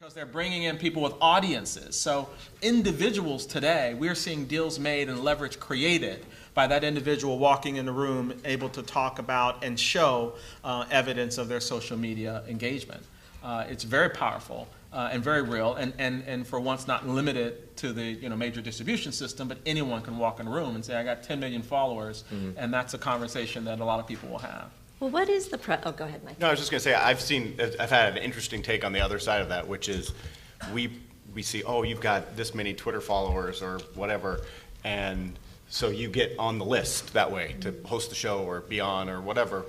Because they're bringing in people with audiences. So individuals today, we're seeing deals made and leverage created by that individual walking in the room, able to talk about and show evidence of their social media engagement. It's very powerful and very real, and for once not limited to the major distribution system, but anyone can walk in a room and say, I got 10 million followers, and that's a conversation that a lot of people will have. Well, what is the oh, go ahead, Mike. No, I was just going to say, I've had an interesting take on the other side of that, which is we see, oh, you've got this many Twitter followers or whatever, and so you get on the list that way to host the show or be on or whatever.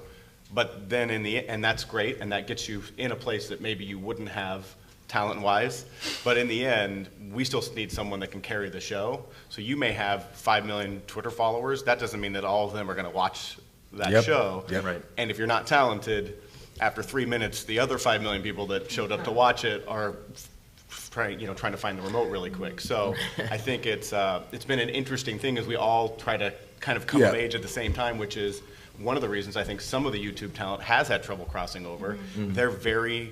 But then and that's great, and that gets you in a place that maybe you wouldn't have talent-wise. But in the end, we still need someone that can carry the show. So you may have 5 million Twitter followers. That doesn't mean that all of them are going to watch that show. Yep. Right. And if you're not talented, after 3 minutes, the other 5 million people that showed up to watch it are trying to find the remote really quick. So I think it's been an interesting thing as we all try to kind of come of age at the same time, which is one of the reasons I think some of the YouTube talent has had trouble crossing over. They're very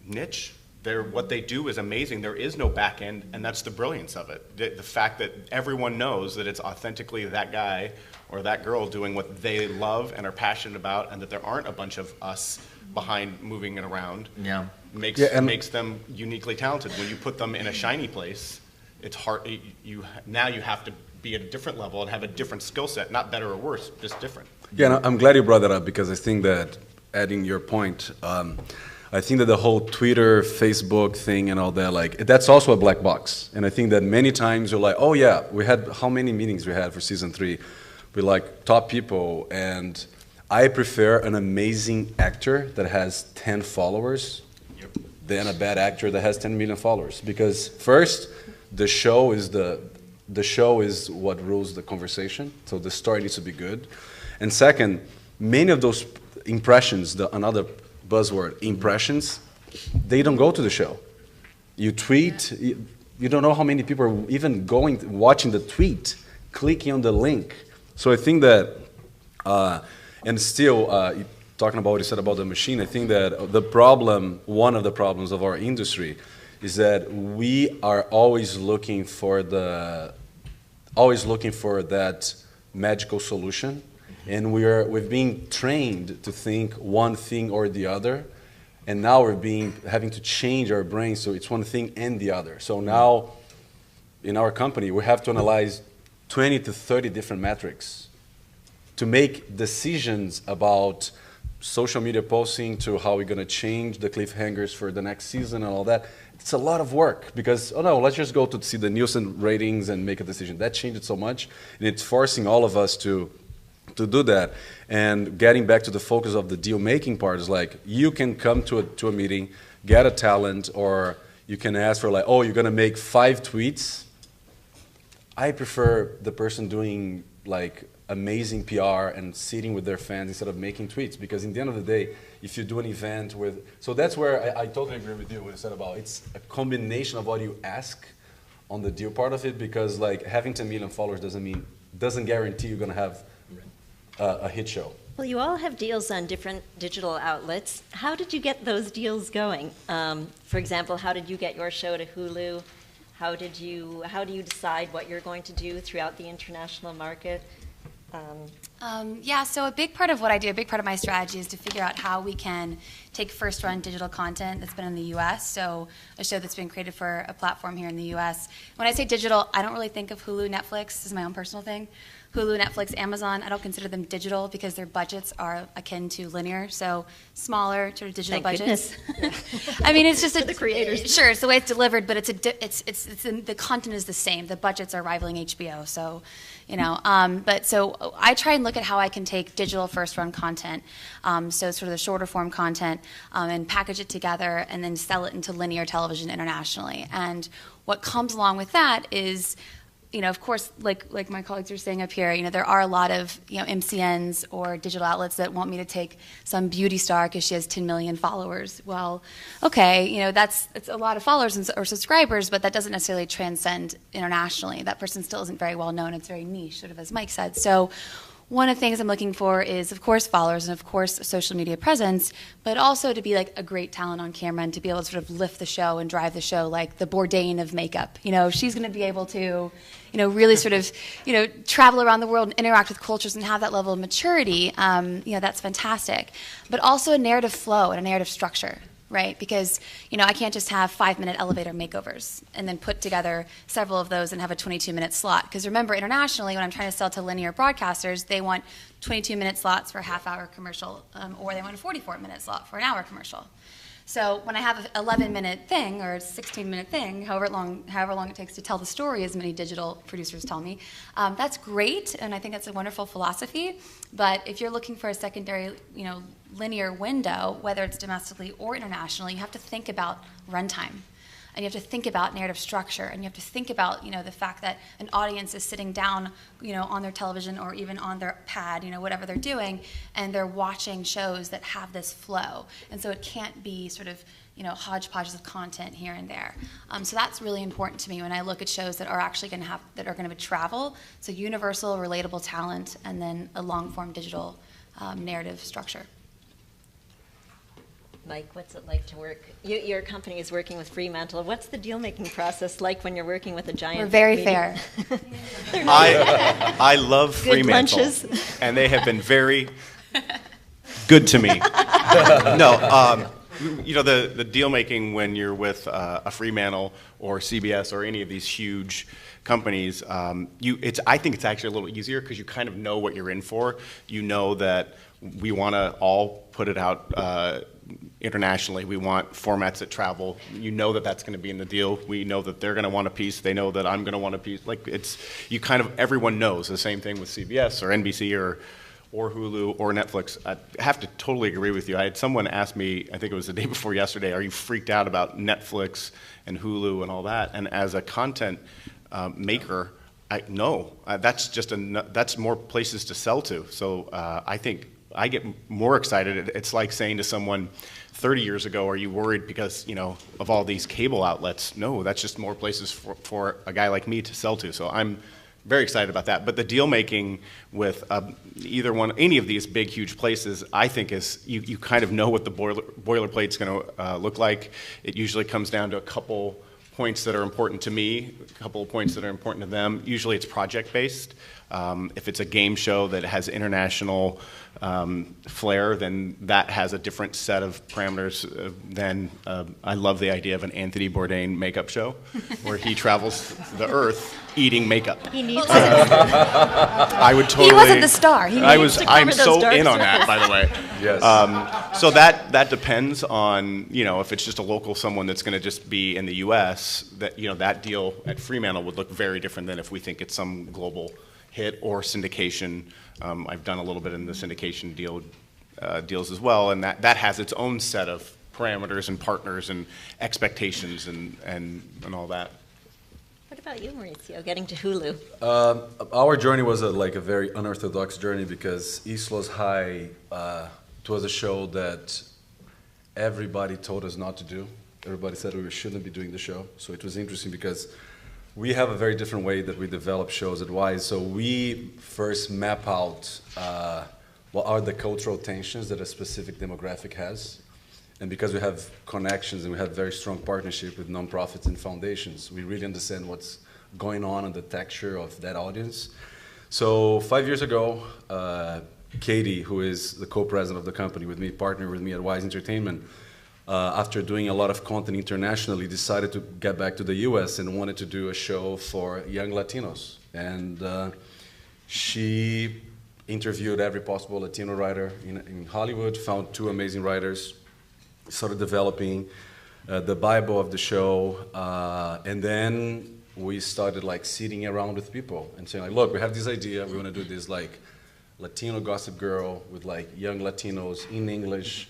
niche. What they do is amazing. There is no back end, and that's the brilliance of it. The fact that everyone knows that it's authentically that guy or that girl doing what they love and are passionate about, and that there aren't a bunch of us behind moving it around, makes them uniquely talented. When you put them in a shiny place, it's hard. Now you have to be at a different level and have a different skill set, not better or worse, just different. Yeah, and I'm glad you brought that up, because I think that, adding your point, I think that the whole Twitter, Facebook thing and all that, that's also a black box. And I think that many times you're like, oh yeah, we had, how many meetings we had for season 3? We top people, and I prefer an amazing actor that has 10 followers than a bad actor that has 10 million followers. Because first, the show is what rules the conversation, so the story needs to be good. And second, many of those impressions, another buzzword, impressions, they don't go to the show. You tweet, you don't know how many people are even watching the tweet, clicking on the link. So I think that, and still, talking about what you said about the machine, I think that one of the problems of our industry is that we are always looking for that magical solution. And we've been trained to think one thing or the other, and now we're having to change our brain so it's one thing and the other. So now, in our company, we have to analyze 20 to 30 different metrics to make decisions about social media posting, to how we're going to change the cliffhangers for the next season and all that. It's a lot of work, because, oh no, let's just go to see the Nielsen ratings and make a decision. That changed so much, and it's forcing all of us to do that. And getting back to the focus of the deal making part is you can come to a meeting, get a talent, or you can ask for oh, you're gonna make 5 tweets. I prefer the person doing amazing PR and sitting with their fans instead of making tweets, because in the end of the day, if you do an event so that's where I totally agree with you what you said about it's a combination of what you ask on the deal part of it, because having 10 million followers doesn't guarantee you're gonna have a hit show. Well, you all have deals on different digital outlets. How did you get those deals going? For example, how did you get your show to Hulu? How do you decide what you're going to do throughout the international market? So a big part of what I do, a big part of my strategy is to figure out how we can take first-run digital content that's been in the U.S., so a show that's been created for a platform here in the U.S. When I say digital, I don't really think of Hulu, Netflix. This is my own personal thing. Hulu, Netflix, Amazon, I don't consider them digital because their budgets are akin to linear, so smaller sort of digital budgets. I mean, it's just for the creators. Sure, it's the way it's delivered, but the content is the same. The budgets are rivaling HBO, so but so I try and look at how I can take digital first-run content, so sort of the shorter form content, and package it together and then sell it into linear television internationally. And what comes along with that is, of course, like my colleagues are saying up here, there are a lot of MCNs or digital outlets that want me to take some beauty star because she has 10 million followers. Well, okay, it's a lot of followers or subscribers, but that doesn't necessarily transcend internationally. That person still isn't very well known. It's very niche, sort of as Mike said. So one of the things I'm looking for is, of course, followers and, of course, social media presence, but also to be like a great talent on camera and to be able to sort of lift the show and drive the show like the Bourdain of makeup. You know, she's going to be able to, you know, really sort of, you know, travel around the world and interact with cultures and have that level of maturity. You know, that's fantastic. But also a narrative flow and a narrative structure. Right, because you know I can't just have 5-minute elevator makeovers and then put together several of those and have a 22-minute slot. Because remember, internationally, when I'm trying to sell to linear broadcasters, they want 22-minute slots for a half-hour commercial, or they want a 44-minute slot for an hour commercial. So when I have an 11-minute thing or a 16-minute thing, however long it takes to tell the story, as many digital producers tell me, that's great, and I think that's a wonderful philosophy. But if you're looking for a secondary, you know, linear window, whether it's domestically or internationally, you have to think about runtime. And you have to think about narrative structure, and you have to think about, you know, the fact that an audience is sitting down, you know, on their television or even on their pad, you know, whatever they're doing, and they're watching shows that have this flow. And so it can't be sort of, you know, hodgepodges of content here and there. So that's really important to me when I look at shows that are actually going to have, that are going to travel. So universal, relatable talent, and then a long-form digital narrative structure. Mike, what's it like to work? Your company is working with Fremantle. What's the deal-making process like when you're working with a giant? We're very media? fair. I love Good Fremantle, lunches. and they have been very good to me. No, you know, the deal making when you're with a Fremantle or CBS or any of these huge companies, I think it's actually a little easier because you kind of know what you're in for. You know that we want to all put it out internationally. We want formats that travel. You know that that's going to be in the deal. We know that they're going to want a piece. They know that I'm going to want a piece. Like everyone knows. The same thing with CBS or NBC or Hulu or Netflix. I have to totally agree with you. I had someone ask me, I think it was the day before yesterday, are you freaked out about Netflix and Hulu and all that? And as a content maker, no. That's more places to sell to. So I think I get more excited. It's like saying to someone 30 years ago, are you worried because, you know, of all these cable outlets? No, that's just more places for a guy like me to sell to. So I'm very excited about that. But the deal making with any of these big, huge places, I think is you kind of know what the boilerplate's going to look like. It usually comes down to a couple points that are important to me, a couple of points that are important to them. Usually it's project-based. If it's a game show that has international flair, then that has a different set of parameters than I love the idea of an Anthony Bourdain makeup show where he travels the earth eating makeup. He needs I would totally. He wasn't the star. I'm so in on that, by the way. Yes. So that depends on, you know, if it's just a local someone that's going to just be in the U.S., that, you know, that deal at Fremantle would look very different than if we think it's some global hit or syndication. I've done a little bit in the syndication deals as well, and that has its own set of parameters and partners and expectations and all that. What about you, Mauricio, getting to Hulu? Our journey was a very unorthodox journey because Islos High, it was a show that everybody told us not to do. Everybody said we shouldn't be doing the show. So it was interesting because we have a very different way that we develop shows at Wise. So we first map out what are the cultural tensions that a specific demographic has. And because we have connections and we have very strong partnership with nonprofits and foundations, we really understand what's going on in the texture of that audience. So 5 years ago, Katie, who is the co-president of the company with me, partnered with me at Wise Entertainment, after doing a lot of content internationally, decided to get back to the US and wanted to do a show for young Latinos. And she interviewed every possible Latino writer in Hollywood, found 2 amazing writers, started developing the Bible of the show, and then we started sitting around with people and saying look, we have this idea, we want to do this Latino Gossip Girl with young Latinos in English,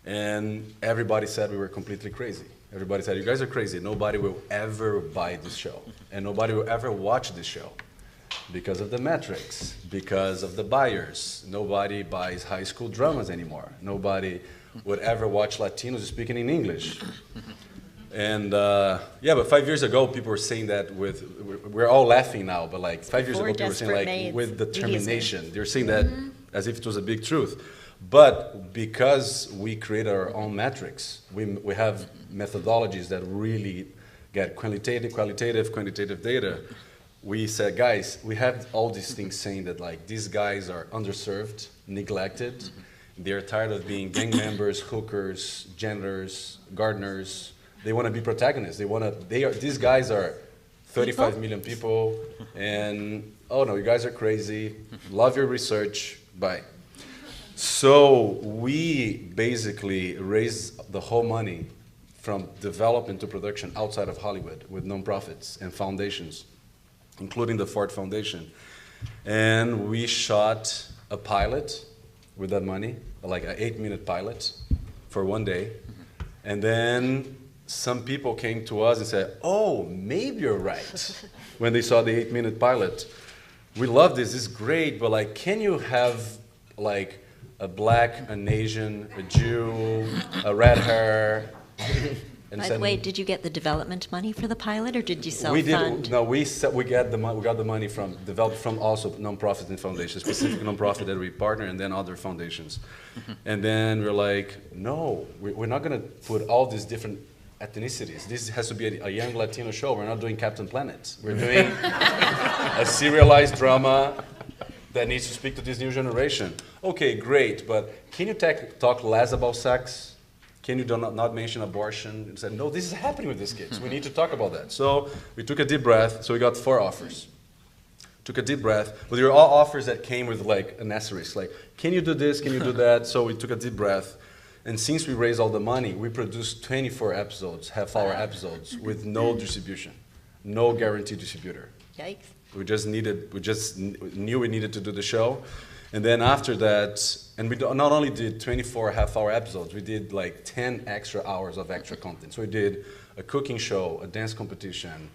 and everybody said we were completely crazy. Everybody said, you guys are crazy, nobody will ever buy this show, and nobody will ever watch this show because of the metrics, because of the buyers. Nobody buys high school dramas anymore. Nobody would ever watch Latinos speaking in English. And yeah, but 5 years ago, people were saying that we're all laughing now, but like 5 years Before ago, people were saying Desperate like Maids, with Judaism. determination. They were saying that as if it was a big truth. But because we create our own metrics, we have methodologies that really get quantitative data. We said, guys, we have all these things saying that like these guys are underserved, neglected. They're tired of being gang members, hookers, janitors, gardeners. They want to be protagonists. These guys are 35 million people, and oh no, you guys are crazy. Love your research. Bye. So we basically raised the whole money from development to production outside of Hollywood with nonprofits and foundations, including the Ford Foundation. And we shot a pilot with that money, like an 8-minute pilot for one day. And then some people came to us and said, oh, maybe you're right, when they saw the 8-minute pilot. We love this, it's great, but like, can you have like a black, an Asian, a Jew, a red hair? And By the way, did you get the development money for the pilot, or did you we self-fund? did. No, we got the money from also nonprofits and foundations, specific nonprofit that we partner, and then other foundations. And then we're like, no, we're not going to put all these different ethnicities. This has to be a young Latino show. We're not doing Captain Planet. We're doing a serialized drama that needs to speak to this new generation. Okay, great, but can you talk less about sex? Can you not mention abortion? And said, no, this is happening with these kids. We need to talk about that. So we took a deep breath. So we got 4 offers. Took a deep breath. But they were all offers that came with like an asterisk. Like, can you do this? Can you do that? So we took a deep breath. And since we raised all the money, we produced 24 episodes, half-hour episodes, with no distribution, no guaranteed distributor. Yikes. We just knew we needed to do the show. And then after that, and we not only did 24 half-hour episodes, we did like 10 extra hours of extra content. So we did a cooking show, a dance competition,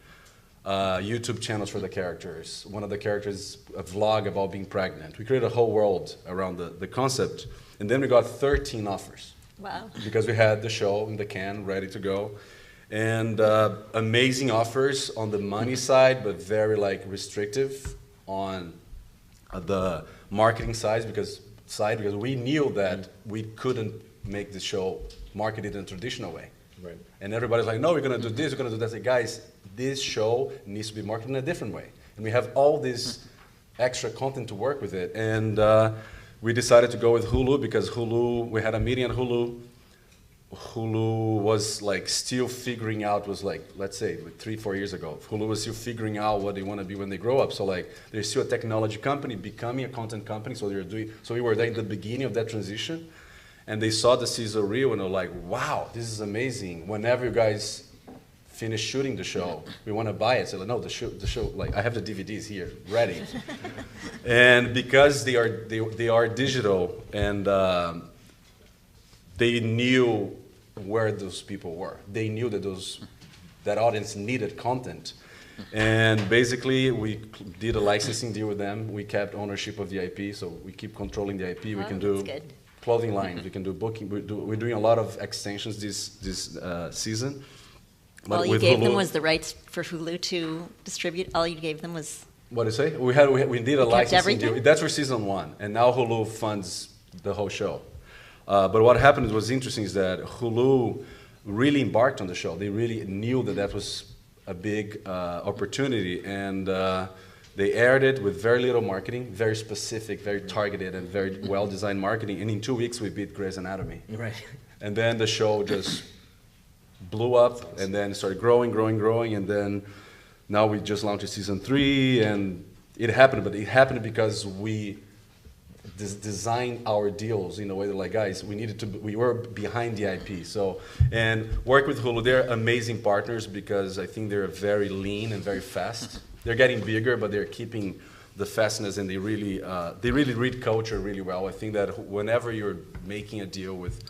YouTube channels for the characters. One of the characters, a vlog about being pregnant. We created a whole world around the concept. And then we got 13 offers. Wow. Because we had the show in the can, ready to go. And amazing offers on the money side, but very like restrictive on the marketing side because we knew that we couldn't make the show marketed in a traditional way. Right. And everybody's like, no, we're going to do this, we're going to do that. I say, guys, this show needs to be marketed in a different way. And we have all this extra content to work with it. And we decided to go with Hulu because we had a meeting on Hulu. Hulu was like still figuring out, let's say 3-4 years ago, Hulu was still figuring out what they want to be when they grow up. So like they're still a technology company becoming a content company. So we were there in the beginning of that transition, and they saw the sizzle reel and they're like, wow, this is amazing. Whenever you guys finish shooting the show, we want to buy it. So like, no, the show, like I have the DVDs here ready. And because they are digital and they knew where those people were. They knew that that audience needed content. And basically, we did a licensing deal with them. We kept ownership of the IP, so we keep controlling the IP. We can do clothing lines. We can do booking. We're doing a lot of extensions this season. But all you gave them was the rights for Hulu to distribute? All you gave them was... What do you say? We did a licensing deal. That's for season 1. And now Hulu funds the whole show. But what happened was interesting is that Hulu really embarked on the show. They really knew that was a big opportunity, and they aired it with very little marketing, very specific, very targeted, and very well-designed marketing. And in 2 weeks, we beat Grey's Anatomy. Right. And then the show just blew up, and then started growing, and then now we just launched season 3, and it happened. But it happened because we design our deals in a way that, like, guys, we were behind the IP. So, and work with Hulu, they're amazing partners because I think they're very lean and very fast. They're getting bigger, but they're keeping the fastness, and they really read culture really well. I think that whenever you're making a deal with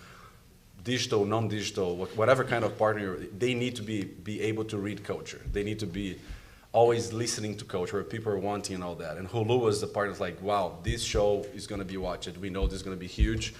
digital, non-digital, whatever kind of partner, they need to be able to read culture. They need to be always listening to culture, what people are wanting and all that. And Hulu was the part that's like, wow, this show is going to be watched. We know this is going to be huge.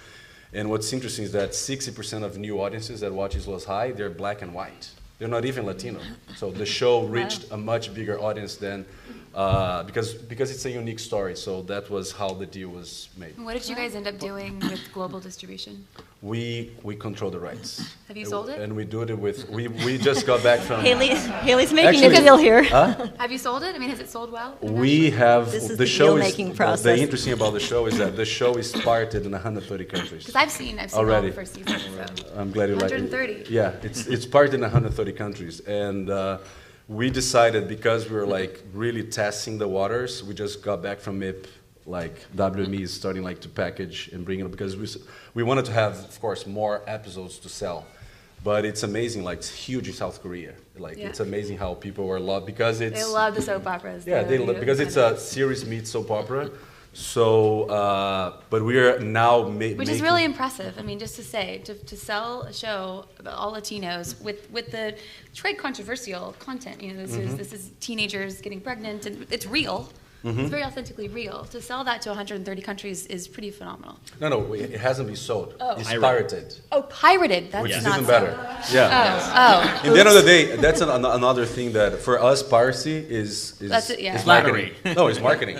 And what's interesting is that 60% of new audiences that watch Is Los High, they're black and white. they're not even Latino. So the show reached a much bigger audience than, because it's a unique story. So that was how the deal was made. What did you guys end up doing with global distribution? We control the rights. Have you sold it? And we do it with, we just got back from. Haley's making Actually- a deal here. Have you sold it? I mean, has it sold well? We have, This is the the show is, deal-making the process. interesting about the show is that the show is started in 130 countries. Because I've seen Already. all the first season. So. I'm glad you like it. 130. Yeah, it's part in 130 countries, and we decided because we were like really testing the waters. We just got back from MIP, like WME is starting like to package and bring it because we wanted to have, of course, more episodes to sell. But it's amazing, like it's huge in South Korea. Like Yeah. it's amazing how people were loved because it's They love the soap operas. yeah, because it's a series meets soap opera. So, but we are now Which is really impressive. I mean, just to say, to sell a show about all Latinos with the quite controversial content. You know, this is teenagers getting pregnant, and it's real. It's very authentically real. To sell that to 130 countries is pretty phenomenal. No, it hasn't been sold. Oh. It's pirated, Oh, pirated. That's which is not even so. better. Yeah. Oh, In the end of the day, that's another thing that for us, piracy is That's it, yeah. is marketing. No, it's marketing.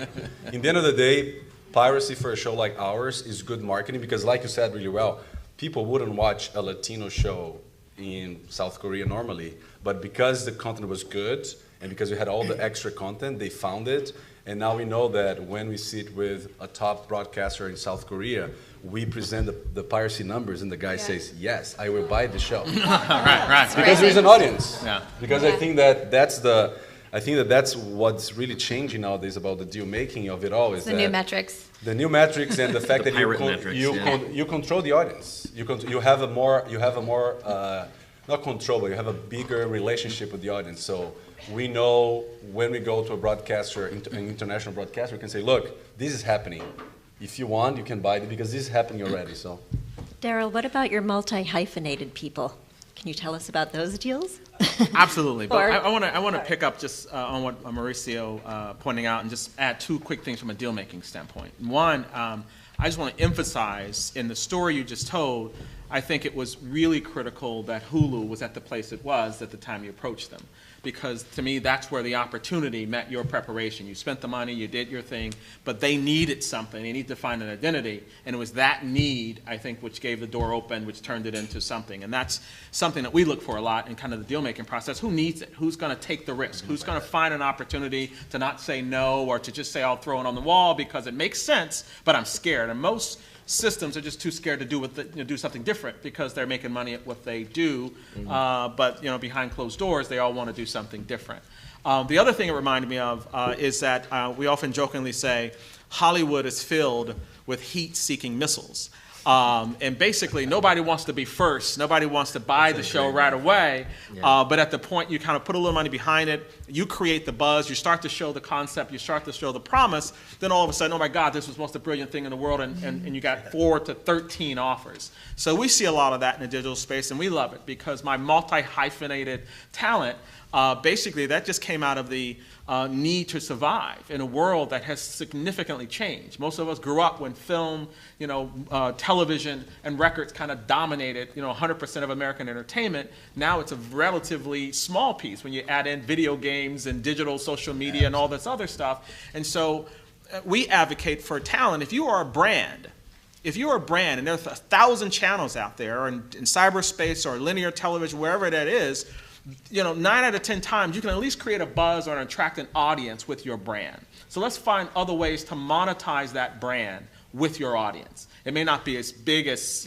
In the end of the day, piracy for a show like ours is good marketing because, like you said really well, people wouldn't watch a Latino show in South Korea normally, but because the content was good and because we had all the extra content, they found it. And now we know that when we sit with a top broadcaster in South Korea, we present the piracy numbers, and the guy says, "Yes, I will buy the show." Right. Because there's an audience. Yeah. Because I think that's what's really changing nowadays about the deal making of it all is the new metrics. the new metrics and the fact The that you pirate metrics, you control the audience. You have a more not control, but you have a bigger relationship with the audience. So we know when we go to a broadcaster, an international broadcaster, we can say, look, this is happening. If you want, you can buy it because this is happening already. So. Daryl, what about your multi-hyphenated people? Can you tell us about those deals? Absolutely, but Or- I want to pick up just on what Mauricio pointing out and just add two quick things from a deal-making standpoint. One, I just want to emphasize in the story you just told, I think it was really critical that Hulu was at the place it was at the time you approached them. Because to me, that's where the opportunity met your preparation. You spent the money, you did your thing, but they needed something. They needed to find an identity. And it was that need, I think, which gave the door open, which turned it into something. And that's something that we look for a lot in kind of the deal-making process. Who needs it? Who's going to take the risk? Who's going to find an opportunity to not say no or to just say, I'll throw it on the wall because it makes sense, but I'm scared. And most systems are just too scared to do something different because they're making money at what they do. But behind closed doors, they all want to do something different. The other thing it reminded me of is that we often jokingly say Hollywood is filled with heat-seeking missiles. And basically, nobody wants to be first. Nobody wants to buy the show right away. But at the point you kind of put a little money behind it, you create the buzz, you start to show the concept, you start to show the promise, then all of a sudden, oh my God, this was the most brilliant thing in the world, and you got 4 to 13 offers. So we see a lot of that in the digital space, and we love it because my multi-hyphenated talent, basically that just came out of the need to survive in a world that has significantly changed. Most of us grew up when film, television and records kind of dominated, 100% of American entertainment. Now it's a relatively small piece when you add in video games and digital social media and all this other stuff. And so we advocate for talent. If you are a brand, and there's 1,000 channels out there in cyberspace or linear television, wherever that is, 9 out of 10 times you can at least create a buzz or attract an audience with your brand. So let's find other ways to monetize that brand with your audience. It may not be as big as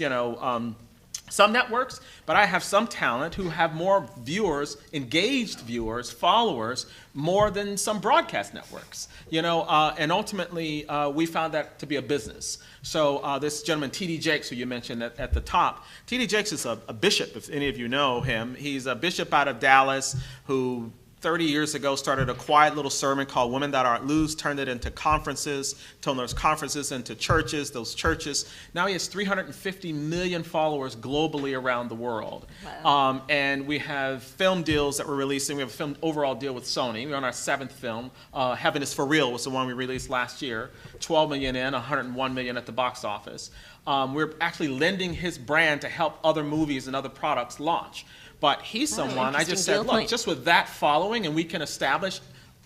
some networks, but I have some talent who have more viewers, engaged viewers, followers, more than some broadcast networks. And ultimately we found that to be a business. So this gentleman, T.D. Jakes, who you mentioned at the top, T.D. Jakes is a bishop, if any of you know him. He's a bishop out of Dallas who 30 years ago started a quiet little sermon called Women That Aren't Loose, turned it into conferences, turned those conferences into churches, those churches. Now he has 350 million followers globally around the world. Wow. And we have film deals that we're releasing. We have a film overall deal with Sony. We're on our 7th film. Heaven is for Real was the one we released last year. 12 million in, 101 million at the box office. We're actually lending his brand to help other movies and other products launch. But he's someone, I just interesting said, deal look, point. just with that following, and we can establish,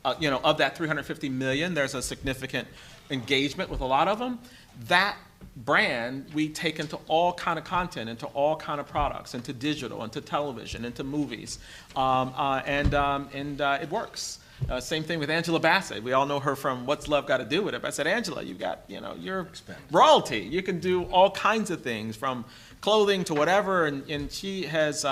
of that 350 million, there's a significant engagement with a lot of them. That brand we take into all kind of content, into all kind of products, into digital, into television, into movies, and it works. Same thing with Angela Bassett. We all know her from What's Love Got to Do with It. But I said, Angela, you got, you're royalty. You can do all kinds of things, from clothing to whatever, and she has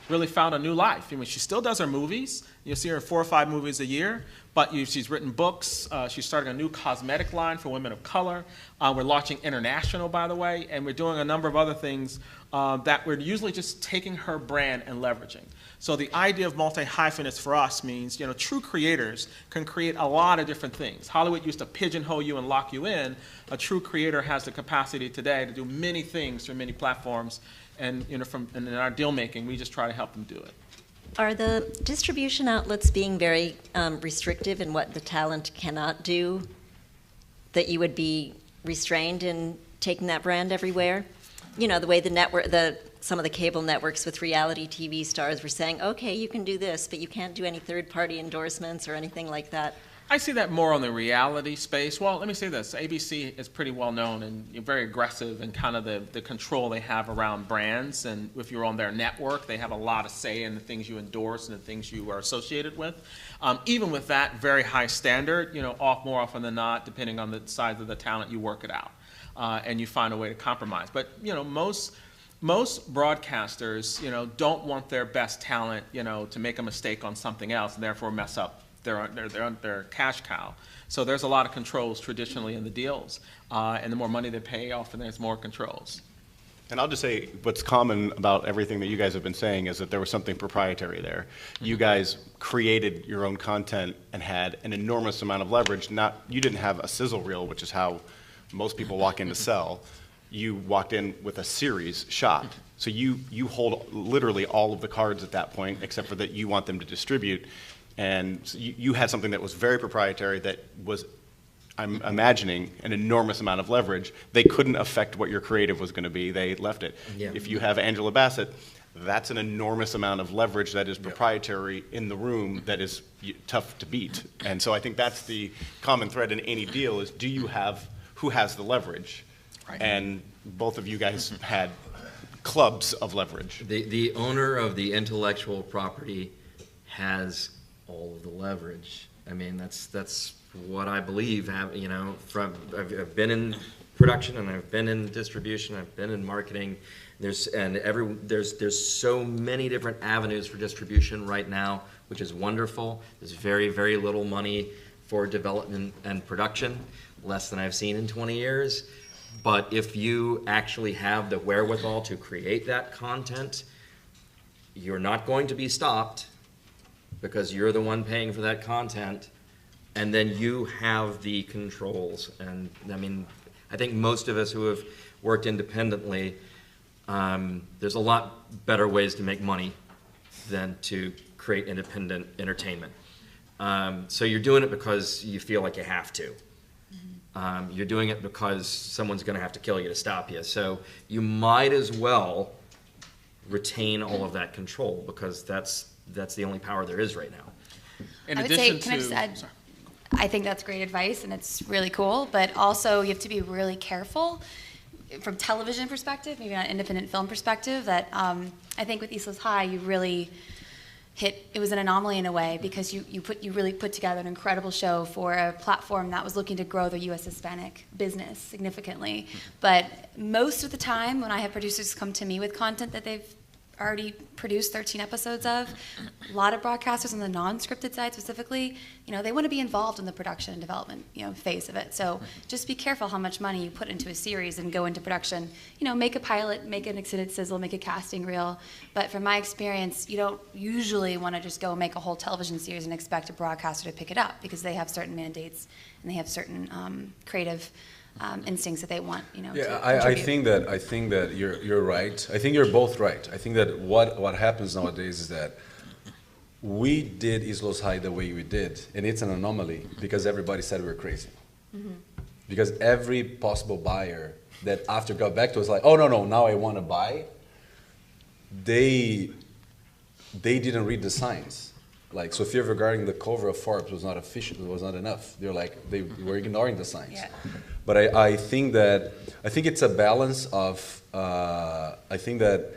really found a new life. I mean, she still does her movies. You'll see her in 4 or 5 movies a year, but she's written books. She's starting a new cosmetic line for women of color. We're launching international, by the way, and we're doing a number of other things that we're usually just taking her brand and leveraging. So the idea of multi-hyphenates for us means, true creators can create a lot of different things. Hollywood used to pigeonhole you and lock you in. A true creator has the capacity today to do many things through many platforms, and in our deal making, we just try to help them do it. Are the distribution outlets being very restrictive in what the talent cannot do, that you would be restrained in taking that brand everywhere? The way some of the cable networks with reality TV stars were saying, okay, you can do this, but you can't do any third-party endorsements or anything like that. I see that more on the reality space. Well, let me say this. ABC is pretty well known and very aggressive in kind of the control they have around brands. And if you're on their network, they have a lot of say in the things you endorse and the things you are associated with. Even with that very high standard, more often than not, depending on the size of the talent, you work it out. And you find a way to compromise. But, most broadcasters, don't want their best talent, to make a mistake on something else and therefore mess up their cash cow. So there's a lot of controls traditionally in the deals, and the more money they pay, often there's more controls. And I'll just say what's common about everything that you guys have been saying is that there was something proprietary there. You guys created your own content and had an enormous amount of leverage. You didn't have a sizzle reel, which is how most people walk in to sell. You walked in with a series shot. So you hold literally all of the cards at that point, except for that you want them to distribute. And so you had something that was very proprietary that was, I'm imagining, an enormous amount of leverage. They couldn't affect what your creative was going to be. They left it. Yeah. If you have Angela Bassett, that's an enormous amount of leverage that is proprietary in the room that is tough to beat. And so I think that's the common thread in any deal is who has the leverage? Right. And both of you guys had clubs of leverage. The owner of the intellectual property has all of the leverage. I mean, that's what I believe. I've been in production and I've been in distribution. I've been in marketing. There's so many different avenues for distribution right now, which is wonderful. There's very, very little money for development and production, less than I've seen in 20 years. But if you actually have the wherewithal to create that content, you're not going to be stopped because you're the one paying for that content, and then you have the controls. And I mean, I think most of us who have worked independently, there's a lot better ways to make money than to create independent entertainment. So you're doing it because you feel like you have to. You're doing it because someone's going to have to kill you to stop you. So you might as well retain all of that control because that's the only power there is right now. I would say, can I just add, I think that's great advice and it's really cool, but also you have to be really careful from television perspective, maybe not independent film perspective, that I think with Islas High you really it was an anomaly in a way because you really put together an incredible show for a platform that was looking to grow the U.S. Hispanic business significantly. But most of the time when I have producers come to me with content that they've already produced 13 episodes of, a lot of broadcasters on the non-scripted side specifically, they want to be involved in the production and development, phase of it. So just be careful how much money you put into a series and go into production. Make a pilot, make an extended sizzle, make a casting reel. But from my experience, you don't usually want to just go make a whole television series and expect a broadcaster to pick it up because they have certain mandates and they have certain creative instincts that they want, Yeah, I think that you're right. I think you're both right. I think that what happens nowadays is that we did Islos High the way we did, and it's an anomaly because everybody said we were crazy. Mm-hmm. Because every possible buyer that after got back to us like, oh no, now I want to buy, they they didn't read the signs. Like Sofia Vergara, the cover of Forbes was not efficient. It was not enough. They were ignoring the signs. Yeah. But I think it's a balance of. I think that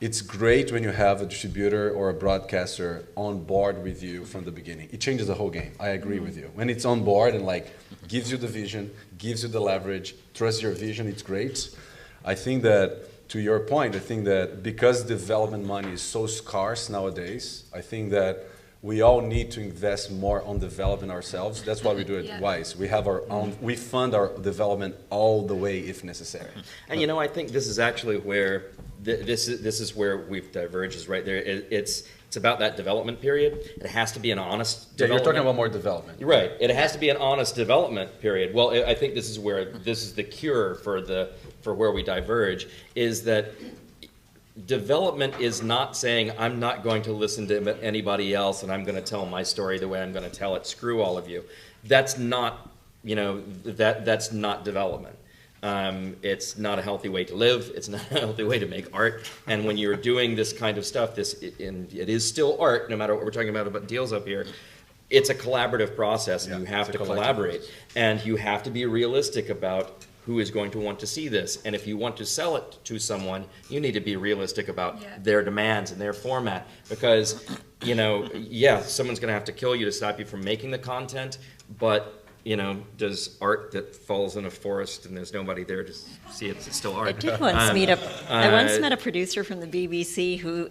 it's great when you have a distributor or a broadcaster on board with you from the beginning. It changes the whole game. I agree with you. When it's on board and like gives you the vision, gives you the leverage, trusts your vision, it's great. I think that, to your point, I think that because development money is so scarce nowadays, I think that we all need to invest more on developing ourselves. That's why we do it Yeah. wise. We have our own, we fund our development all the way if necessary. And I think this is actually where this is where we've diverged, is right there. It's about that development period. It has to be an honest Yeah, you're development. talking about more development. You're right. It has to be an honest development period. Well, I think this is the cure for where we diverge, is that development is not saying I'm not going to listen to anybody else and I'm going to tell my story the way I'm going to tell it. Screw all of you. That's not, that's not development. It's not a healthy way to live. It's not a healthy way to make art. And when you're doing this kind of stuff, and it is still art, no matter what we're talking about deals up here. It's a collaborative process, and you have to collaborate. And you have to be realistic about who is going to want to see this. And if you want to sell it to someone, you need to be realistic about their demands and their format. Because, someone's going to have to kill you to stop you from making the content, but does art that falls in a forest and there's nobody there to see it, it's still art. I did once meet I once met a producer from the BBC who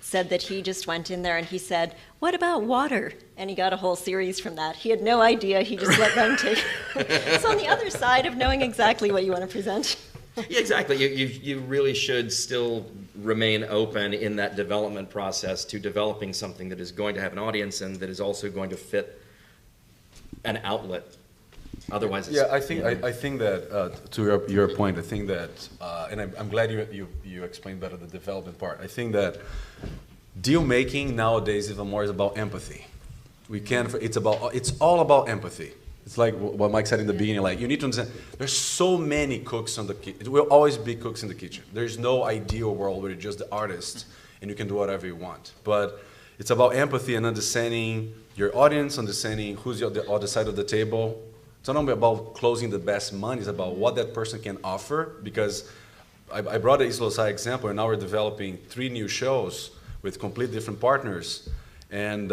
said that he just went in there and he said, "What about water?" And he got a whole series from that. He had no idea. He just let them take. It's on the other side of knowing exactly what you want to present. Yeah, exactly. You really should still remain open in that development process to developing something that is going to have an audience and that is also going to fit an outlet. Otherwise, it's, I think that to your point, I think that, and I'm glad you explained better the development part. I think that deal making nowadays even more is about empathy. It's all about empathy. It's like what Mike said in the beginning. Like, you need to understand, there's so many cooks on the kitchen. There will always be cooks in the kitchen. There's no ideal world where you're just the artist and you can do whatever you want. But it's about empathy and understanding your audience, understanding who's on the other side of the table. It's not only about closing the best money, it's about what that person can offer. Because I brought the Isla Osai example, and now we're developing 3 new shows with completely different partners. And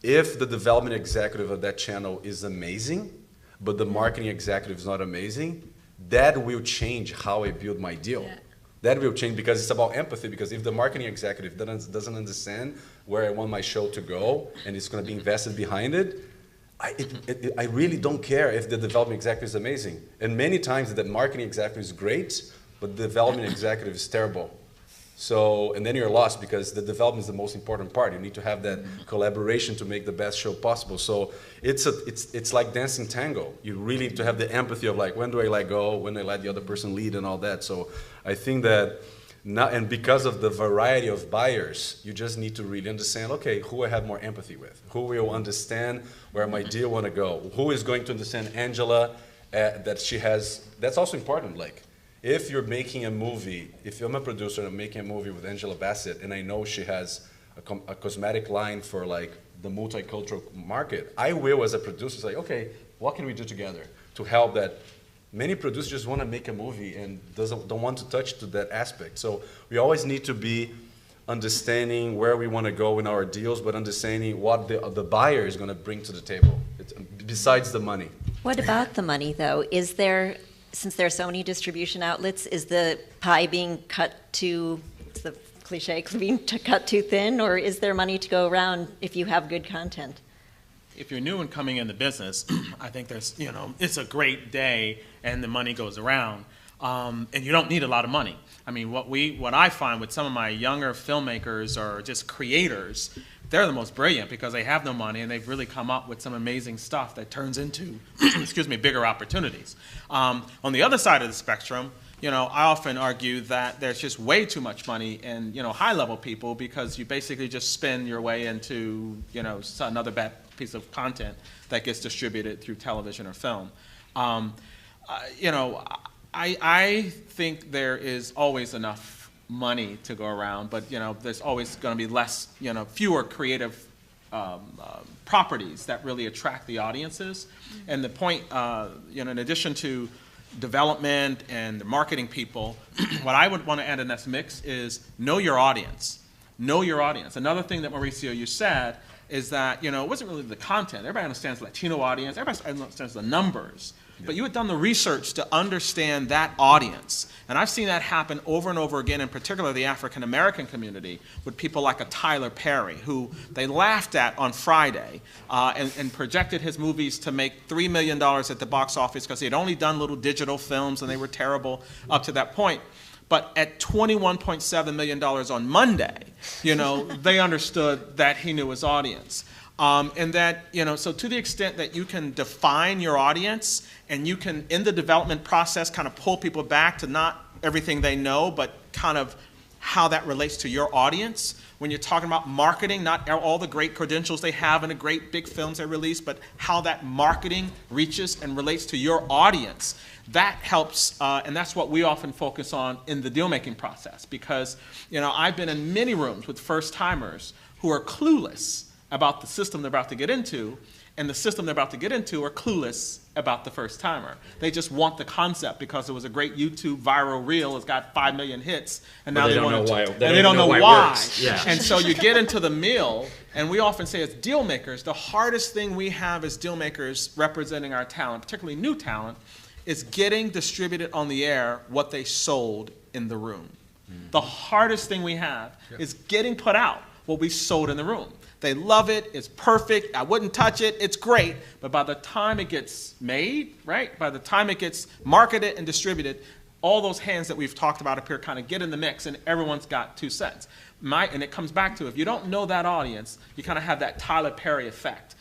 if the development executive of that channel is amazing, but the marketing executive is not amazing, that will change how I build my deal. Yeah. That will change because it's about empathy. Because if the marketing executive doesn't understand where I want my show to go and it's going to be invested behind it, I really don't care if the development executive is amazing. And many times the marketing executive is great, but the development executive is terrible. So, and then you're lost because the development is the most important part. You need to have that collaboration to make the best show possible. So it's like dancing tango. You really need to have the empathy of like, when do I let go? When do I let the other person lead and all that? So I think that now, and because of the variety of buyers, you just need to really understand, okay, who I have more empathy with? Who will understand where my deal want to go? Who is going to understand Angela that she has, that's also important, like, if you're making a movie, if I'm a producer and I'm making a movie with Angela Bassett and I know she has a cosmetic line for like the multicultural market, I will, as a producer, say, okay, what can we do together to help that? Many producers just want to make a movie and don't want to touch to that aspect. So we always need to be understanding where we want to go in our deals, but understanding what the buyer is going to bring to the table, besides the money. What about the money, though? Is there, since there are so many distribution outlets, is the pie being cut too, it's the cliche, being cut too thin, or is there money to go around if you have good content? If you're new and coming in the business, I think there's, it's a great day and the money goes around. And you don't need a lot of money. I mean, what I find with some of my younger filmmakers or just creators, they're the most brilliant because they have no money and they've really come up with some amazing stuff that turns into, bigger opportunities. On the other side of the spectrum, I often argue that there's just way too much money in, high-level people because you basically just spin your way into, another bad piece of content that gets distributed through television or film. I think there is always enough money to go around, but there's always going to be less, fewer creative properties that really attract the audiences. And the point, in addition to development and the marketing people, what I would want to add in this mix is know your audience. Know your audience. Another thing that Mauricio, you said is that, it wasn't really the content. Everybody understands the Latino audience. Everybody understands the numbers. But you had done the research to understand that audience. And I've seen that happen over and over again, in particular the African-American community, with people like a Tyler Perry, who they laughed at on Friday and projected his movies to make $3 million at the box office because he had only done little digital films and they were terrible up to that point. But at $21.7 million on Monday, they understood that he knew his audience. And that, so to the extent that you can define your audience and you can, in the development process, kind of pull people back to not everything they know, but kind of how that relates to your audience. When you're talking about marketing, not all the great credentials they have and the great big films they release, but how that marketing reaches and relates to your audience. That helps, and that's what we often focus on in the deal-making process. Because, I've been in many rooms with first-timers who are clueless about the system they're about to get into, and the system they're about to get into are clueless about the first timer. They just want the concept because it was a great YouTube viral reel. It's got 5 million hits, and now they don't know why. They don't know why. Yeah. And so you get into the meal, and we often say as deal makers, the hardest thing we have as deal makers representing our talent, particularly new talent, is getting distributed on the air what they sold in the room. The hardest thing we have is getting put out what we sold in the room. They love it, it's perfect, I wouldn't touch it, it's great, but by the time it gets made, right, by the time it gets marketed and distributed, all those hands that we've talked about up here kind of get in the mix and everyone's got 2 cents. And it comes back to, if you don't know that audience, you kind of have that Tyler Perry effect.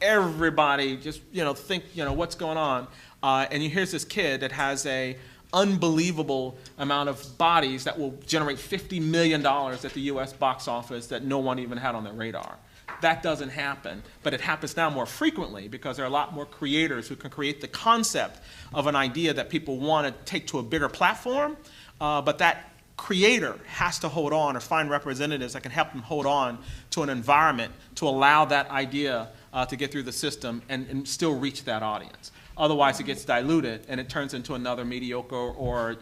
Everybody just, think, what's going on, and here's this kid that has a unbelievable amount of bodies that will generate $50 million at the US box office that no one even had on their radar. That doesn't happen, but it happens now more frequently because there are a lot more creators who can create the concept of an idea that people want to take to a bigger platform, but that creator has to hold on or find representatives that can help them hold on to an environment to allow that idea to get through the system and still reach that audience. Otherwise, it gets diluted and it turns into another mediocre or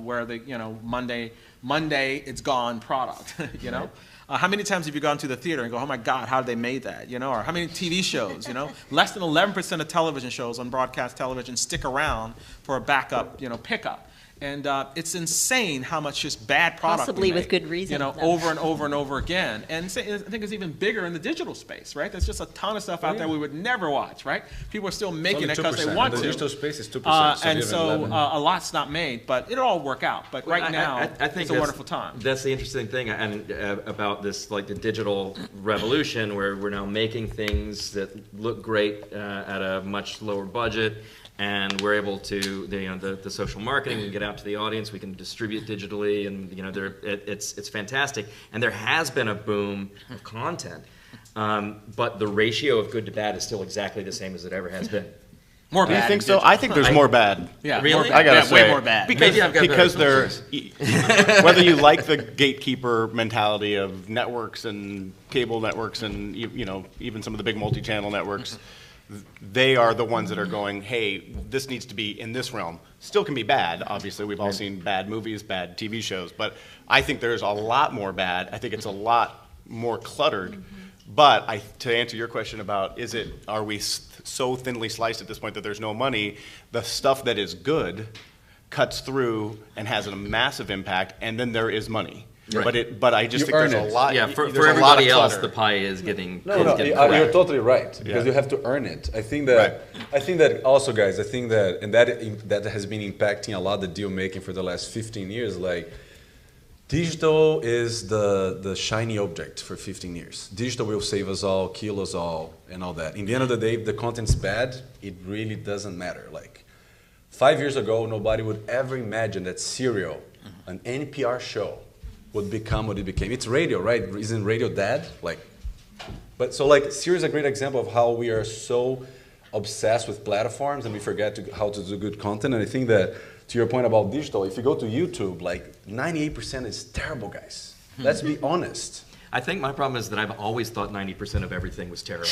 where the Monday it's gone product. How many times have you gone to the theater and go, oh my God, how did they made that? Or how many TV shows? Less than 11% of television shows on broadcast television stick around for a backup, pickup. And it's insane how much just bad product Possibly we make, with good reason. over and over and over again. And I think it's even bigger in the digital space, right? There's just a ton of stuff out there we would never watch, right? People are still making it because they want to. The digital space is 2%. And so a lot's not made, but it'll all work out. But right now, I think it's a wonderful time. That's the interesting thing and about this, like the digital revolution, where we're now making things that look great at a much lower budget. And we're able to, the social marketing, we can get out to the audience, we can distribute digitally, and it's fantastic. And there has been a boom of content, but the ratio of good to bad is still exactly the same as it ever has been. More Do you bad. think so? I think there's more bad. Yeah, Really? I gotta yeah, say, way more bad. because they're whether you like the gatekeeper mentality of networks and cable networks and even some of the big multi-channel networks. They are the ones that are going, hey, this needs to be in this realm. Still can be bad, obviously. We've all seen bad movies, bad TV shows. But I think there's a lot more bad. I think it's a lot more cluttered. But to answer your question about are we so thinly sliced at this point that there's no money, the stuff that is good cuts through and has a massive impact, and then there is money. Right. But I just think there's a lot. Yeah, for there's a lot of everybody else, clutter. the pie is getting. You're totally right because you have to earn it. I think that also, guys. I think that that has been impacting a lot the deal making for the last 15 years. Like, digital is the shiny object for 15 years. Digital will save us all, kill us all, and all that. In the end of the day, if the content's bad, it really doesn't matter. Like 5 years ago, nobody would ever imagine that Serial, an NPR show, would become what it became. It's radio, right? Isn't radio dead? Serial is a great example of how we are so obsessed with platforms and we forget how to do good content. And I think that to your point about digital, if you go to YouTube, like 98% is terrible, guys. Let's be honest. I think my problem is that I've always thought 90% of everything was terrible.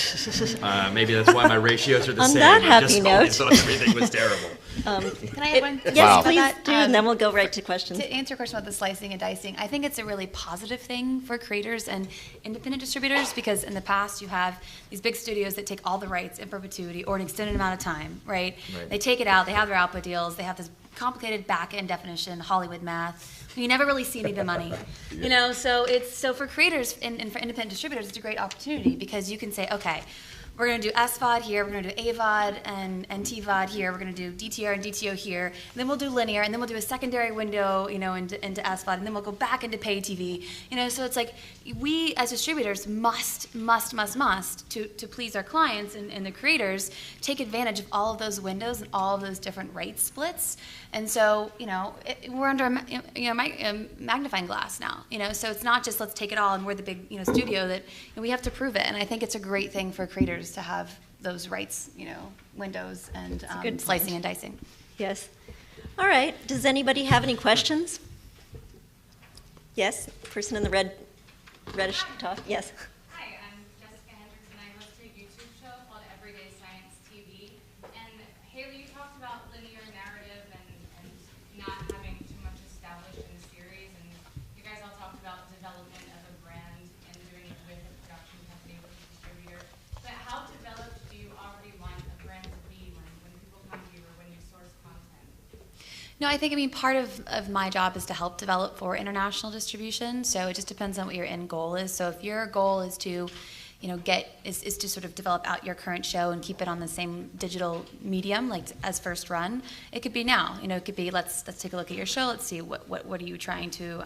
Maybe that's why my ratios are the On same. that I just happy always note. thought everything was terrible. Can I add one? Yes, Wow. please About that? do, and then we'll go right to questions. To answer your question about the slicing and dicing, I think it's a really positive thing for creators and independent distributors, because in the past you have these big studios that take all the rights in perpetuity or an extended amount of time, right? Right. They take it out, they have their output deals, they have this complicated back-end definition, Hollywood math. You never really see any of the money, you know. So for creators and for independent distributors, it's a great opportunity, because you can say, okay, we're going to do SVOD here, we're going to do AVOD and TVOD here, we're going to do DTR and DTO here, and then we'll do linear, and then we'll do a secondary window, you know, into SVOD, and then we'll go back into pay TV, you know. So it's like we as distributors must to please our clients and the creators take advantage of all of those windows and all of those different rate splits. And so, you know, we're under a magnifying glass now, you know. So it's not just let's take it all and we're the big, you know, studio, that, you know, we have to prove it. And I think it's a great thing for creators to have those rights, you know, windows and a good slicing point. and dicing. Yes. All right. Does anybody have any questions? Yes, person in the reddish top. Yes. Hi, I'm Jessica Hendricks, and I host a YouTube show called Everyday Science TV. And Haley, you talked about linear narrative and not having too much established in the series, and you guys all talked about development of a brand and doing it with a production company, with a distributor. But how developed do you already want a brand to be when people come to you or when you source content? No, I think, I mean, part of my job is to help develop for international distribution. So it just depends on what your end goal is. So if your goal is to, you know, is to sort of develop out your current show and keep it on the same digital medium, like as first run, it could be now. You know, it could be let's take a look at your show. Let's see what are you trying to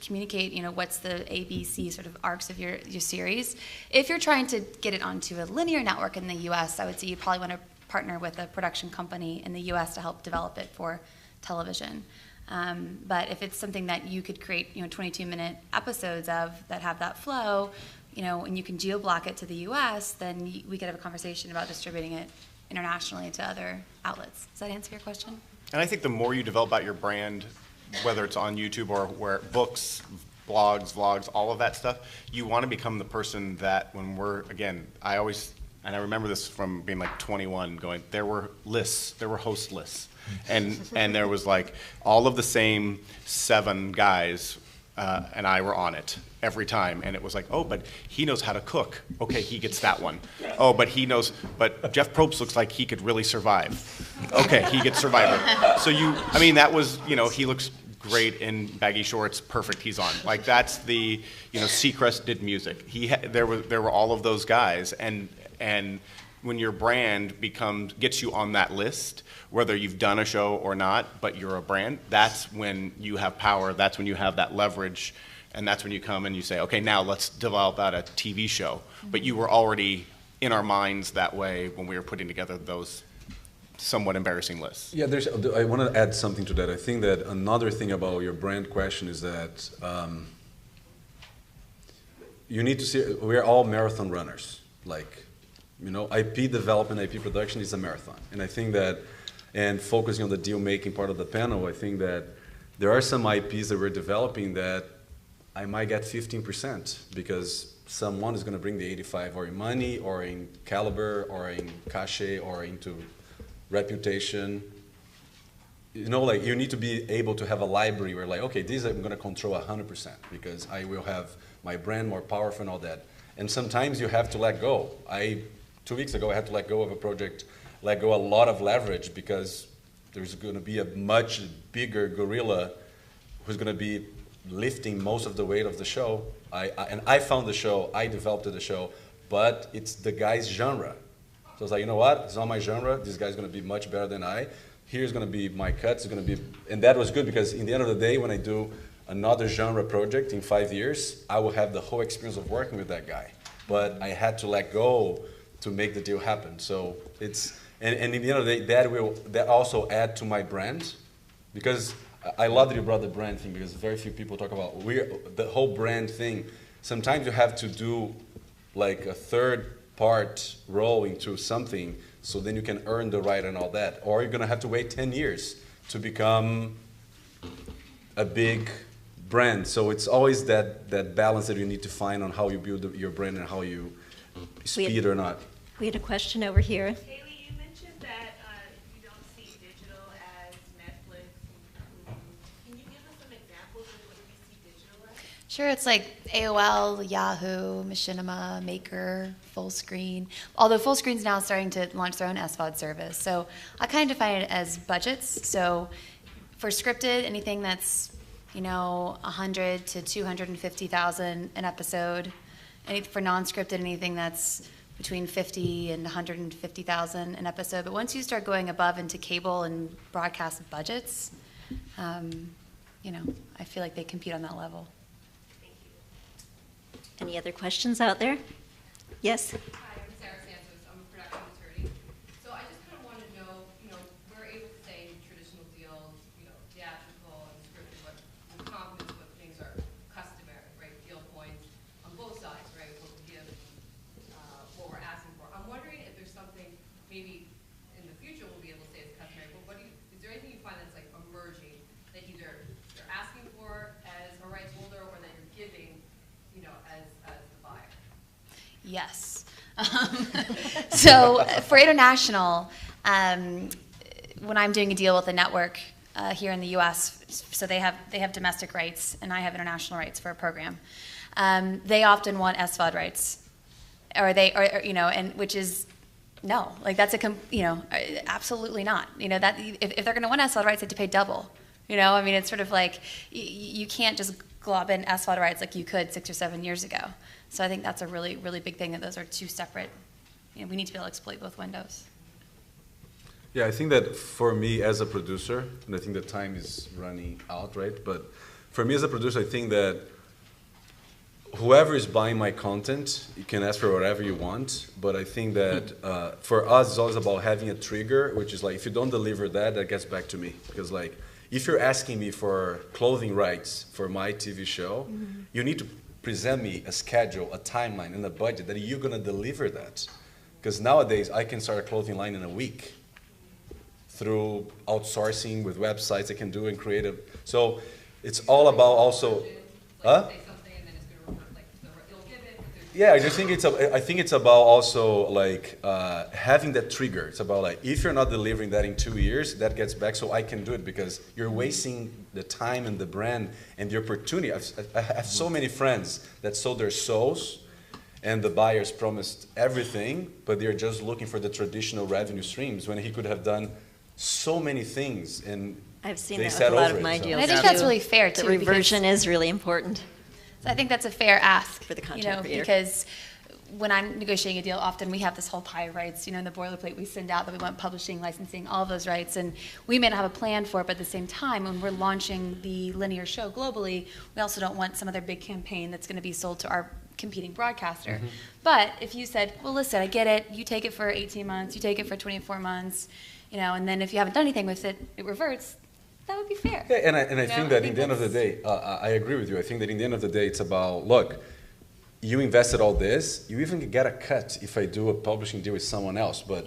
communicate. You know, what's the ABC sort of arcs of your series. If you're trying to get it onto a linear network in the U.S., I would say you probably want to partner with a production company in the U.S. to help develop it for television. But if it's something that you could create, you know, 22-minute episodes of that have that flow, you know, and you can geo-block it to the U.S., then we could have a conversation about distributing it internationally to other outlets. Does that answer your question? And I think the more you develop out your brand, whether it's on YouTube or where books, blogs, vlogs, all of that stuff, you want to become the person that when we're, again, and I remember this from being like 21, going, there were lists, there were host lists. And there was like all of the same 7 guys and I were on it every time. And it was like, oh, but he knows how to cook. Okay, he gets that one. Oh, but Jeff Probst looks like he could really survive. Okay, he gets Survivor. So that was, you know, he looks great in baggy shorts, perfect, he's on. Like that's the, you know, Seacrest did music. There were all of those guys, and when your brand gets you on that list, whether you've done a show or not, but you're a brand, that's when you have power, that's when you have that leverage, and that's when you come and you say, okay, now let's develop out a TV show. But you were already in our minds that way when we were putting together those somewhat embarrassing lists. Yeah, I want to add something to that. I think that another thing about your brand question is that you need to see, we're all marathon runners. Like, you know, IP development, IP production is a marathon. And I think that, and focusing on the deal-making part of the panel, I think that there are some IPs that we're developing that I might get 15% because someone is going to bring the 85 or in money or in caliber or in cachet or into reputation. You know, like you need to be able to have a library where like, okay, these I'm going to control 100% because I will have my brand more powerful and all that. And sometimes you have to let go. 2 weeks ago, I had to let go of a project, let go a lot of leverage because there's going to be a much bigger gorilla who's going to be lifting most of the weight of the show. And I found the show, I developed the show, but it's the guy's genre. So I was like, you know what? It's not my genre. This guy's going to be much better than I. Here's going to be my cuts. It's going to be, and that was good because in the end of the day, when I do another genre project in 5 years, I will have the whole experience of working with that guy. But I had to let go to make the deal happen. So it's, and in the end of the day, that also add to my brand, because I love that you brought the brand thing because very few people talk about the whole brand thing. Sometimes you have to do like a third part role into something so then you can earn the right and all that. Or you're gonna have to wait 10 years to become a big brand. So it's always that balance that you need to find on how you build your brand and how you speed or not. We had a question over here. Haley, you mentioned that you don't see digital as Netflix and Hulu. Can you give us some examples of what you see digital as? Sure, it's like AOL, Yahoo, Machinima, Maker, Fullscreen. Although Fullscreen's now starting to launch their own SVOD service. So I kind of define it as budgets. So for scripted, anything that's, 100 to 250,000 an episode. For non-scripted, anything that's between 50 and 150,000 an episode. But once you start going above into cable and broadcast budgets, I feel like they compete on that level. Any other questions out there? Yes? Hi, I'm Sarah Santos. I'm a production attorney. So I just kind of want to know, we're able to say traditional deals, theatrical and scripted, but with confidence what things are customary, right? Deal points on both sides, right? What we give, what we're asking for. I'm wondering if there's something maybe in the future we'll be able to say is customary, but is there anything you find that's like emerging that either you're asking for as a rights holder or that you're giving, as the buyer? Yes. So for international, when I'm doing a deal with a network here in the U.S., so they have domestic rights and I have international rights for a program. They often want SVOD rights, and which is no, like that's absolutely not. That if they're going to want SVOD rights, they have to pay double. It's sort of like you can't just glob in SVOD rights like you could 6 or 7 years ago. So I think that's a really, really big thing that those are two separate. We need to be able to exploit both windows. Yeah, I think that for me as a producer, and I think the time is running out, right? But for me as a producer, I think that whoever is buying my content, you can ask for whatever you want. But I think that for us, it's always about having a trigger, which is like, if you don't deliver that, that gets back to me. Because like, if you're asking me for clothing rights for my TV show, you need to present me a schedule, a timeline, and a budget that you're going to deliver that. Because nowadays, I can start a clothing line in a week through outsourcing with websites I can do and creative. So it's all about also... Huh? Yeah, I just think it's about also like having that trigger. It's about like, if you're not delivering that in 2 years, that gets back so I can do it, because you're wasting the time and the brand and the opportunity. I have so many friends that sold their souls and the buyers promised everything, but they're just looking for the traditional revenue streams when he could have done so many things. And I've seen they that with sat a lot over of my it, so. deals. And I think too. that's really fair too. The reversion is really important. So I think that's a fair ask For the content creator. because when I'm negotiating a deal, often we have this whole pie of rights, in the boilerplate we send out that we want publishing, licensing, all of those rights, and we may not have a plan for it, but at the same time, when we're launching the linear show globally, we also don't want some other big campaign that's going to be sold to our competing broadcaster. But if you said, well, listen, I get it, you take it for 18 months, you take it for 24 months, and then if you haven't done anything with it, it reverts, that would be fair. Yeah, and I think that in the end of the day, I agree with you. I think that in the end of the day, it's about, look, you invested all this, you even get a cut if I do a publishing deal with someone else, but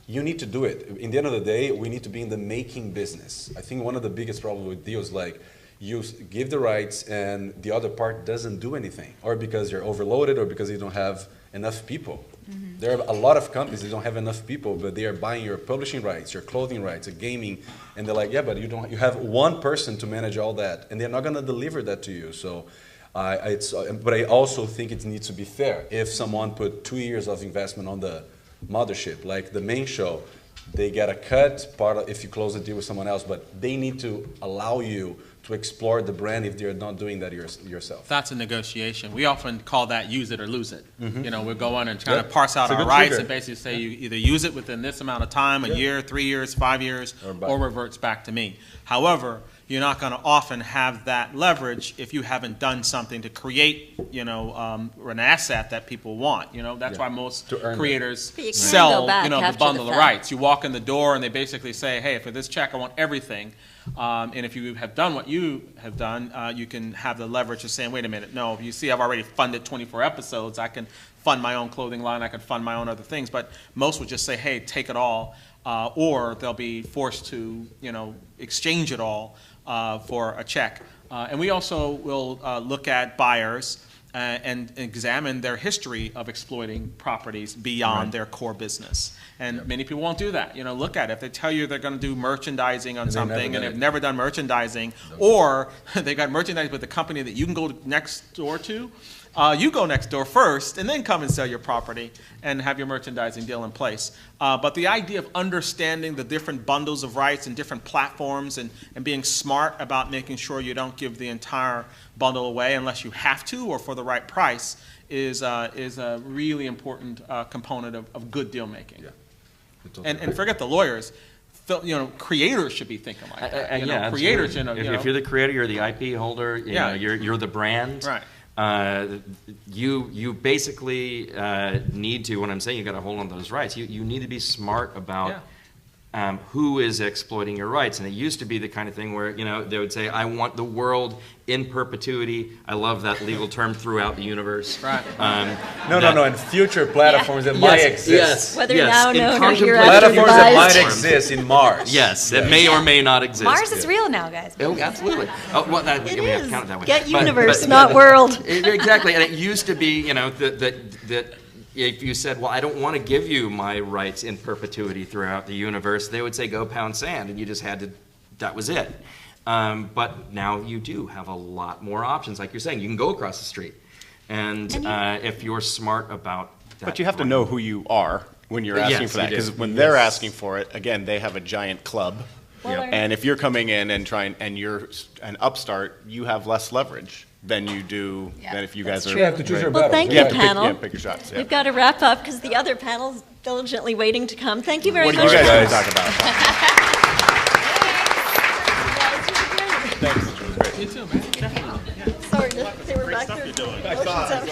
you need to do it. In the end of the day, we need to be in the making business. I think one of the biggest problems with deals, like, you give the rights and the other part doesn't do anything, or because you're overloaded or because you don't have enough people. There are a lot of companies that don't have enough people, but they are buying your publishing rights, your clothing rights, your gaming, and they're like, yeah, but you have one person to manage all that, and they're not going to deliver that to you. So, but I also think it needs to be fair. If someone put 2 years of investment on the mothership, like the main show, they get a cut if you close a deal with someone else, but they need to allow you to explore the brand if they're not doing that yourself. That's a negotiation. We often call that use it or lose it. We'll go on and kind Yep. of parse out It's a our good rights trigger. and basically say you either use it within this amount of time, a year, 3 years, 5 years, Or back. or reverts back to me. However, you're not going to often have that leverage if you haven't done something to create, an asset that people want. That's why most To earn it. creators But you can sell, go back the after bundle the of fact. rights. You walk in the door and they basically say, hey, for this check, I want everything. And if you have done what you have done, you can have the leverage of saying, wait a minute, no, you see, I've already funded 24 episodes. I can fund my own clothing line. I can fund my own other things. But most would just say, hey, take it all. Or they'll be forced to, exchange it all for a check. And we also will look at buyers and examine their history of exploiting properties beyond their core business. And many people won't do that. Look at it. If they tell you they're going to do merchandising on And they never something and did they've it. never done merchandising, or they got merchandising with the company that you can go next door to, you go next door first and then come and sell your property and have your merchandising deal in place. But the idea of understanding the different bundles of rights and different platforms and being smart about making sure you don't give the entire bundle away unless you have to or for the right price is a really important component of good deal making. Yeah. And forget the lawyers. Creators should be thinking like that. Yeah, creators, absolutely. If you're the creator, you're the IP holder. You're the brand. Right. You basically need to. When I'm saying you got to hold on to those rights, you need to be smart about who is exploiting your rights. And it used to be the kind of thing where they would say, "I want the world in perpetuity." I love that legal term, throughout the universe. Right. No, and future platforms that might exist. Yes. Whether yes. now in known or contemplation- hereafter Platforms that might devised. exist in Mars. Yes, it may or may not exist. Mars is real now, guys. Oh, absolutely. Well, It we have to is. count it that way. Get But- universe, but- not world. Exactly, and it used to be, that if you said, well, I don't want to give you my rights in perpetuity throughout the universe, they would say, go pound sand, and you just had to, that was it. But now you do have a lot more options. Like you're saying, you can go across the street. And if you're smart about that. But you have to know who you are when you're asking Yes, for that, you do. because when they're asking for it, again, they have a giant club. Well, And if you're coming in and you're an upstart, you have less leverage than you do than if you guys are. You have to choose your Well, battle. thank You you, have to panel. pick your shots. Yeah. We've got to wrap up because the other panel's diligently waiting to come. Thank you very What much. are you guys Guys. going to talk about? You too, man. Sorry, they were back there. Motions out.